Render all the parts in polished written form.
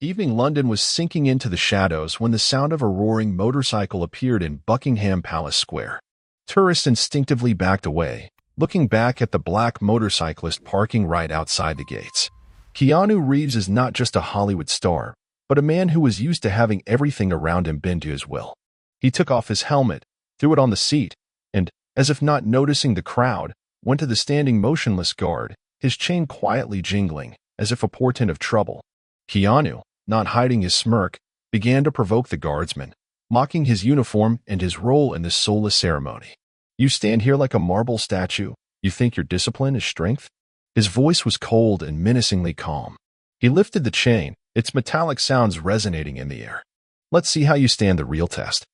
Evening London was sinking into the shadows when the sound of a roaring motorcycle appeared in Buckingham Palace Square. Tourists instinctively backed away, looking back at the black motorcyclist parking right outside the gates. Keanu Reeves is not just a Hollywood star, but a man who was used to having everything around him bend to his will. He took off his helmet, threw it on the seat, and, as if not noticing the crowd, went to the standing motionless guard, his chain quietly jingling, as if a portent of trouble. Keanu, not hiding his smirk, began to provoke the guardsman, mocking his uniform and his role in this soulless ceremony. "You stand here like a marble statue. You think your discipline is strength?" His voice was cold and menacingly calm. He lifted the chain, its metallic sounds resonating in the air. "Let's see how you stand the real test."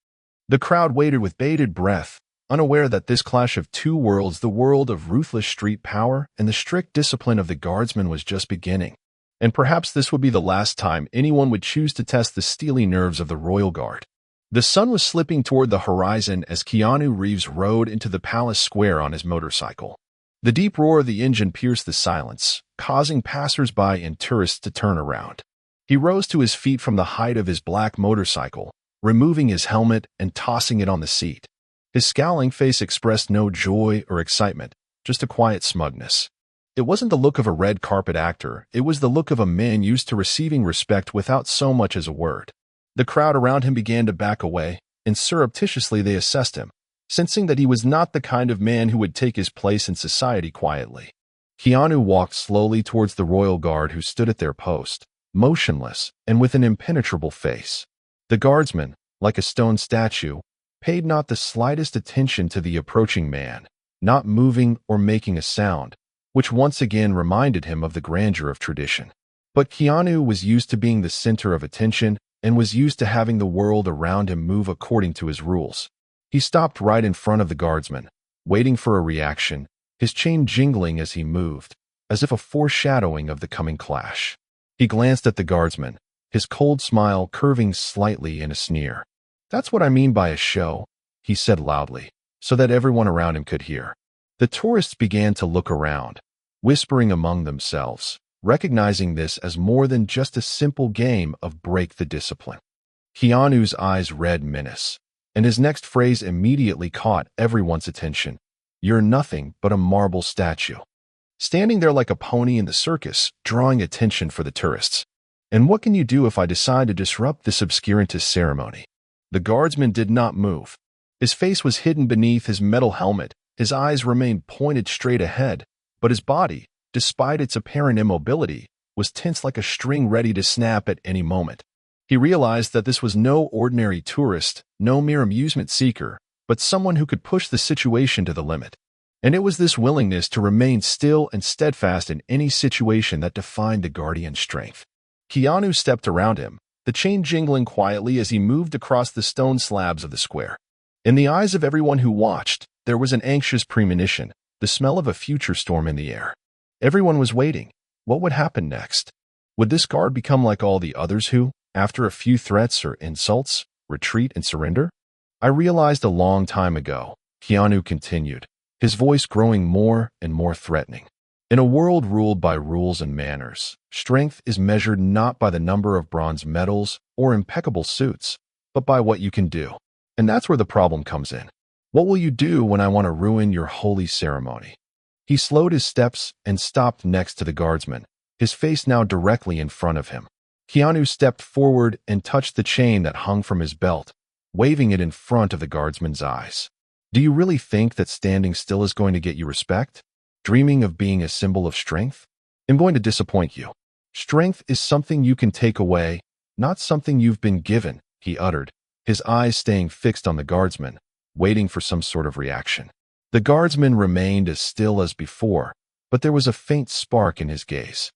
The crowd waited with bated breath, unaware that this clash of two worlds, the world of ruthless street power and the strict discipline of the guardsman, was just beginning. And perhaps this would be the last time anyone would choose to test the steely nerves of the Royal Guard. The sun was slipping toward the horizon as Keanu Reeves rode into the palace square on his motorcycle. The deep roar of the engine pierced the silence, causing passers-by and tourists to turn around. He rose to his feet from the height of his black motorcycle, removing his helmet and tossing it on the seat. His scowling face expressed no joy or excitement, just a quiet smugness. It wasn't the look of a red carpet actor, it was the look of a man used to receiving respect without so much as a word. The crowd around him began to back away, and surreptitiously they assessed him, sensing that he was not the kind of man who would take his place in society quietly. Keanu walked slowly towards the royal guard who stood at their post, motionless and with an impenetrable face. The guardsman, like a stone statue, paid not the slightest attention to the approaching man, not moving or making a sound, which once again reminded him of the grandeur of tradition. But Keanu was used to being the center of attention and was used to having the world around him move according to his rules. He stopped right in front of the guardsman, waiting for a reaction, his chain jingling as he moved, as if a foreshadowing of the coming clash. He glanced at the guardsman, his cold smile curving slightly in a sneer. "That's what I mean by a show," he said loudly, so that everyone around him could hear. The tourists began to look around, whispering among themselves, recognizing this as more than just a simple game of break the discipline. Keanu's eyes read menace, and his next phrase immediately caught everyone's attention. "You're nothing but a marble statue." Standing there like a pony in the circus, drawing attention for the tourists. "And what can you do if I decide to disrupt this obscurantist ceremony?" The guardsman did not move. His face was hidden beneath his metal helmet, his eyes remained pointed straight ahead, but his body, despite its apparent immobility, was tense like a string ready to snap at any moment. He realized that this was no ordinary tourist, no mere amusement seeker, but someone who could push the situation to the limit. And it was this willingness to remain still and steadfast in any situation that defined the guardian's strength. Keanu stepped around him, the chain jingling quietly as he moved across the stone slabs of the square. In the eyes of everyone who watched, there was an anxious premonition, the smell of a future storm in the air. Everyone was waiting. What would happen next? Would this guard become like all the others who, after a few threats or insults, retreat and surrender? "I realized a long time ago," Keanu continued, his voice growing more and more threatening. "In a world ruled by rules and manners, strength is measured not by the number of bronze medals or impeccable suits, but by what you can do. And that's where the problem comes in. What will you do when I want to ruin your holy ceremony?" He slowed his steps and stopped next to the guardsman, his face now directly in front of him. Keanu stepped forward and touched the chain that hung from his belt, waving it in front of the guardsman's eyes. "Do you really think that standing still is going to get you respect? Dreaming of being a symbol of strength? I'm going to disappoint you. Strength is something you can take away, not something you've been given," he uttered, his eyes staying fixed on the guardsman, waiting for some sort of reaction. The guardsman remained as still as before, but there was a faint spark in his gaze.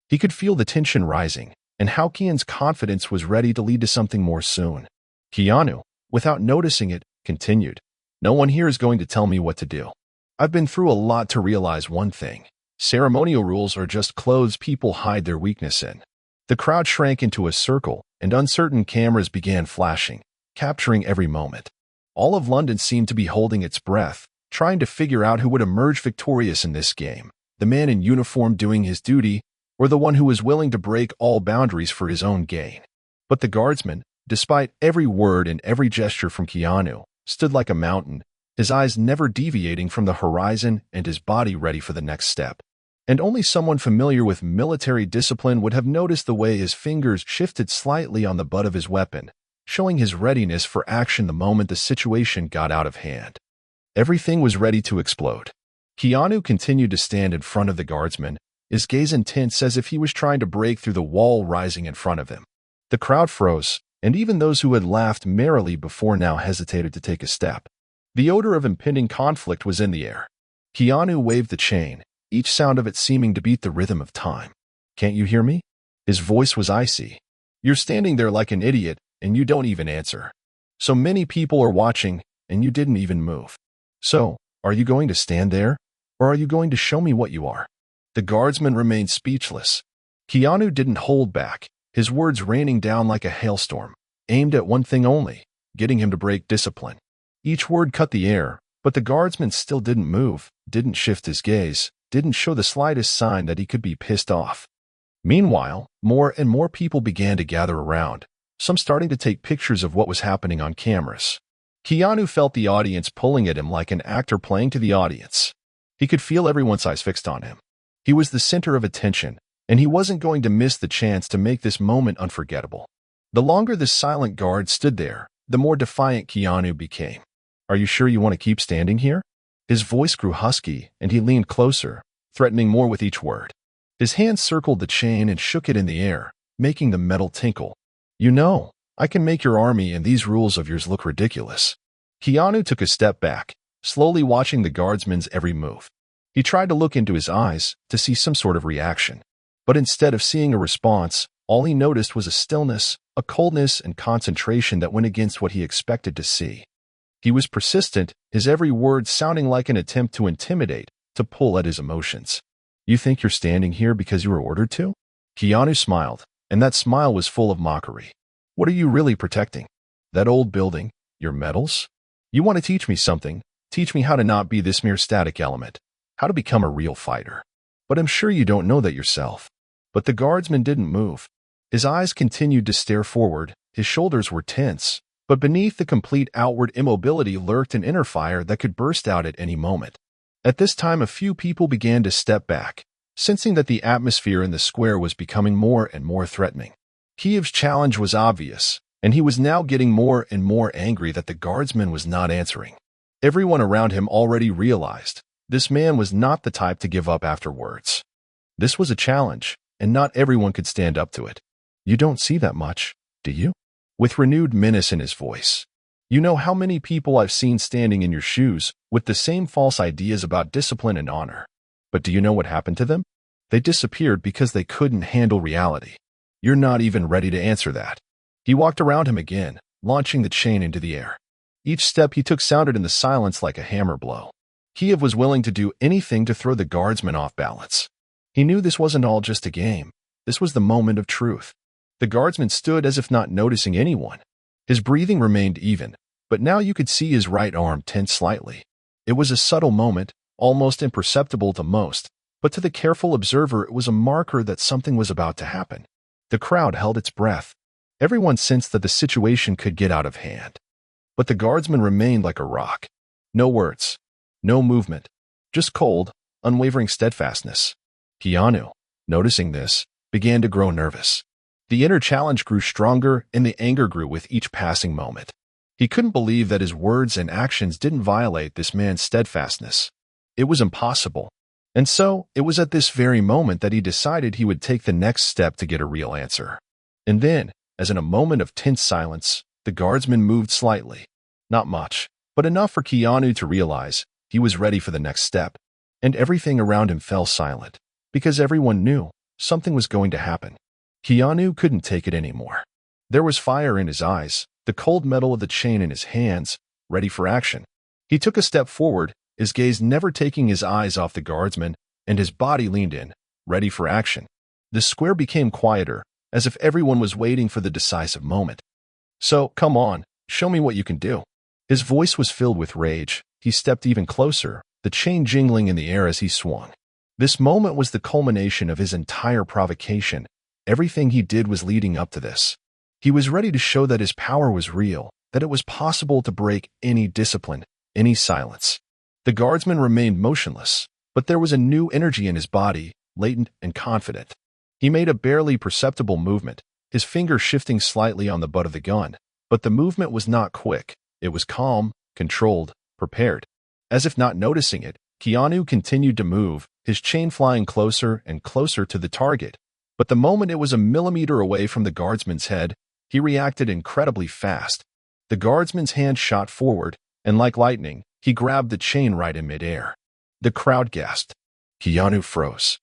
He could feel the tension rising, and how Keanu's confidence was ready to lead to something more soon. Keanu, without noticing it, continued, "No one here is going to tell me what to do. I've been through a lot to realize one thing. Ceremonial rules are just clothes people hide their weakness in." The crowd shrank into a circle, and uncertain cameras began flashing, capturing every moment. All of London seemed to be holding its breath, trying to figure out who would emerge victorious in this game. The man in uniform doing his duty, or the one who was willing to break all boundaries for his own gain. But the guardsman, despite every word and every gesture from Keanu, stood like a mountain, his eyes never deviating from the horizon and his body ready for the next step. And only someone familiar with military discipline would have noticed the way his fingers shifted slightly on the butt of his weapon, showing his readiness for action the moment the situation got out of hand. Everything was ready to explode. Keanu continued to stand in front of the guardsman, his gaze intense as if he was trying to break through the wall rising in front of him. The crowd froze, and even those who had laughed merrily before now hesitated to take a step. The odor of impending conflict was in the air. Keanu waved the chain, each sound of it seeming to beat the rhythm of time. "Can't you hear me?" His voice was icy. "You're standing there like an idiot, and you don't even answer. So many people are watching, and you didn't even move. So, are you going to stand there, or are you going to show me what you are?" The guardsman remained speechless. Keanu didn't hold back, his words raining down like a hailstorm, aimed at one thing only, getting him to break discipline. Each word cut the air, but the guardsman still didn't move, didn't shift his gaze, didn't show the slightest sign that he could be pissed off. Meanwhile, more and more people began to gather around, some starting to take pictures of what was happening on cameras. Keanu felt the audience pulling at him like an actor playing to the audience. He could feel everyone's eyes fixed on him. He was the center of attention, and he wasn't going to miss the chance to make this moment unforgettable. The longer the silent guard stood there, the more defiant Keanu became. "Are you sure you want to keep standing here?" His voice grew husky, and he leaned closer, threatening more with each word. His hand circled the chain and shook it in the air, making the metal tinkle. "You know, I can make your army and these rules of yours look ridiculous." Keanu took a step back, slowly watching the guardsman's every move. He tried to look into his eyes to see some sort of reaction. But instead of seeing a response, all he noticed was a stillness, a coldness and concentration that went against what he expected to see. He was persistent, his every word sounding like an attempt to intimidate, to pull at his emotions. "You think you're standing here because you were ordered to?" Keanu smiled, and that smile was full of mockery. "What are you really protecting? That old building? Your medals? You want to teach me something? Teach me how to not be this mere static element, how to become a real fighter. But I'm sure you don't know that yourself." But the guardsman didn't move. His eyes continued to stare forward, his shoulders were tense, but beneath the complete outward immobility lurked an inner fire that could burst out at any moment. At this time, a few people began to step back, sensing that the atmosphere in the square was becoming more and more threatening. Kiev's challenge was obvious, and he was now getting more and more angry that the guardsman was not answering. Everyone around him already realized this man was not the type to give up afterwards. This was a challenge, and not everyone could stand up to it. "You don't see that much, do you?" With renewed menace in his voice. "You know how many people I've seen standing in your shoes with the same false ideas about discipline and honor. But do you know what happened to them? They disappeared because they couldn't handle reality. You're not even ready to answer that." He walked around him again, launching the chain into the air. Each step he took sounded in the silence like a hammer blow. Kiev was willing to do anything to throw the guardsman off balance. He knew this wasn't all just a game. This was the moment of truth. The guardsman stood as if not noticing anyone. His breathing remained even, but now you could see his right arm tense slightly. It was a subtle moment, almost imperceptible to most, but to the careful observer it was a marker that something was about to happen. The crowd held its breath. Everyone sensed that the situation could get out of hand. But the guardsman remained like a rock. No words. No movement. Just cold, unwavering steadfastness. Keanu, noticing this, began to grow nervous. The inner challenge grew stronger and the anger grew with each passing moment. He couldn't believe that his words and actions didn't violate this man's steadfastness. It was impossible. And so, it was at this very moment that he decided he would take the next step to get a real answer. And then, as in a moment of tense silence, the guardsman moved slightly. Not much, but enough for Keanu to realize he was ready for the next step. And everything around him fell silent, because everyone knew something was going to happen. Keanu couldn't take it anymore. There was fire in his eyes, the cold metal of the chain in his hands, ready for action. He took a step forward, his gaze never taking his eyes off the guardsman, and his body leaned in, ready for action. The square became quieter, as if everyone was waiting for the decisive moment. "So, come on, show me what you can do." His voice was filled with rage. He stepped even closer, the chain jingling in the air as he swung. This moment was the culmination of his entire provocation. Everything he did was leading up to this. He was ready to show that his power was real, that it was possible to break any discipline, any silence. The guardsman remained motionless, but there was a new energy in his body, latent and confident. He made a barely perceptible movement, his finger shifting slightly on the butt of the gun, but the movement was not quick. It was calm, controlled, prepared. As if not noticing it, Keanu continued to move, his chain flying closer and closer to the target. But the moment it was a millimeter away from the guardsman's head, he reacted incredibly fast. The guardsman's hand shot forward, and like lightning, he grabbed the chain right in midair. The crowd gasped. Keanu froze.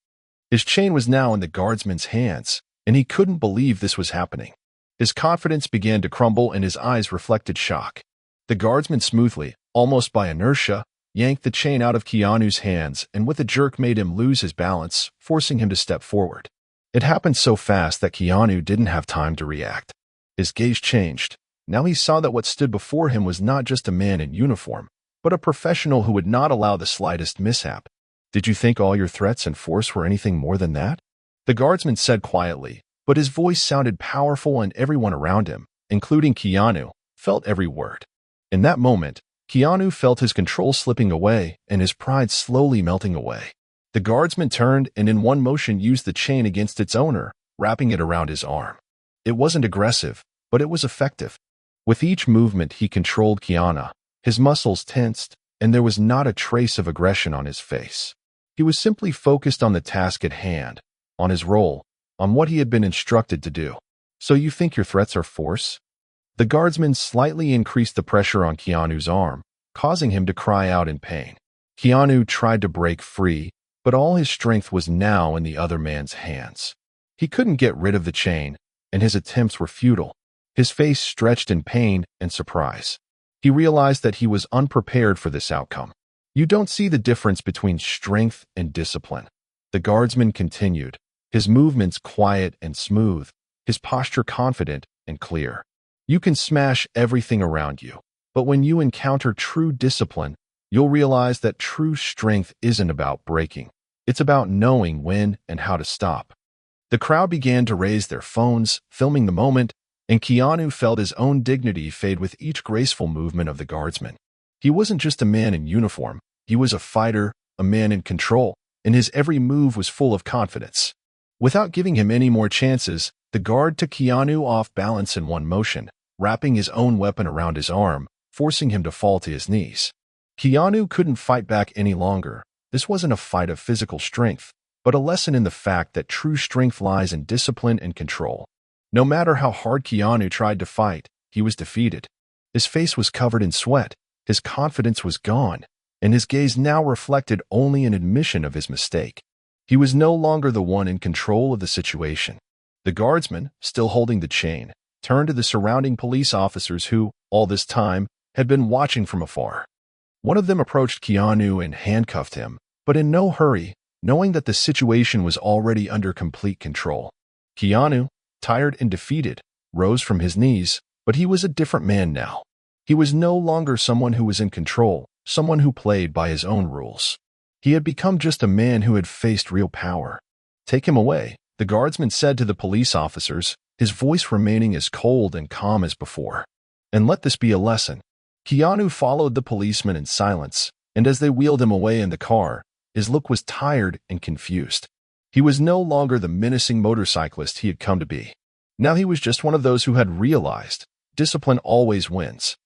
His chain was now in the guardsman's hands, and he couldn't believe this was happening. His confidence began to crumble and his eyes reflected shock. The guardsman smoothly, almost by inertia, yanked the chain out of Keanu's hands and with a jerk made him lose his balance, forcing him to step forward. It happened so fast that Keanu didn't have time to react. His gaze changed. Now he saw that what stood before him was not just a man in uniform, but a professional who would not allow the slightest mishap. Did you think all your threats and force were anything more than that? The guardsman said quietly, but his voice sounded powerful and everyone around him, including Keanu, felt every word. In that moment, Keanu felt his control slipping away and his pride slowly melting away. The guardsman turned and in one motion used the chain against its owner, wrapping it around his arm. It wasn't aggressive, but it was effective. With each movement he controlled Keanu. His muscles tensed, and there was not a trace of aggression on his face. He was simply focused on the task at hand, on his role, on what he had been instructed to do. So you think your threats are force? The guardsman slightly increased the pressure on Keanu's arm, causing him to cry out in pain. Keanu tried to break free, but all his strength was now in the other man's hands. He couldn't get rid of the chain, and his attempts were futile. His face stretched in pain and surprise. He realized that he was unprepared for this outcome. You don't see the difference between strength and discipline. The guardsman continued, his movements quiet and smooth, his posture confident and clear. You can smash everything around you, but when you encounter true discipline, you'll realize that true strength isn't about breaking. It's about knowing when and how to stop. The crowd began to raise their phones, filming the moment, and Keanu felt his own dignity fade with each graceful movement of the guardsman. He wasn't just a man in uniform, he was a fighter, a man in control, and his every move was full of confidence. Without giving him any more chances, the guard took Keanu off balance in one motion, wrapping his own weapon around his arm, forcing him to fall to his knees. Keanu couldn't fight back any longer. This wasn't a fight of physical strength, but a lesson in the fact that true strength lies in discipline and control. No matter how hard Keanu tried to fight, he was defeated. His face was covered in sweat, his confidence was gone, and his gaze now reflected only an admission of his mistake. He was no longer the one in control of the situation. The guardsman, still holding the chain, turned to the surrounding police officers who, all this time, had been watching from afar. One of them approached Keanu and handcuffed him, but in no hurry, knowing that the situation was already under complete control. Keanu, tired and defeated, rose from his knees, but he was a different man now. He was no longer someone who was in control, someone who played by his own rules. He had become just a man who had faced real power. "Take him away," the guardsman said to the police officers, his voice remaining as cold and calm as before. "And let this be a lesson." Keanu followed the policeman in silence, and as they wheeled him away in the car, his look was tired and confused. He was no longer the menacing motorcyclist he had come to be. Now he was just one of those who had realized discipline always wins.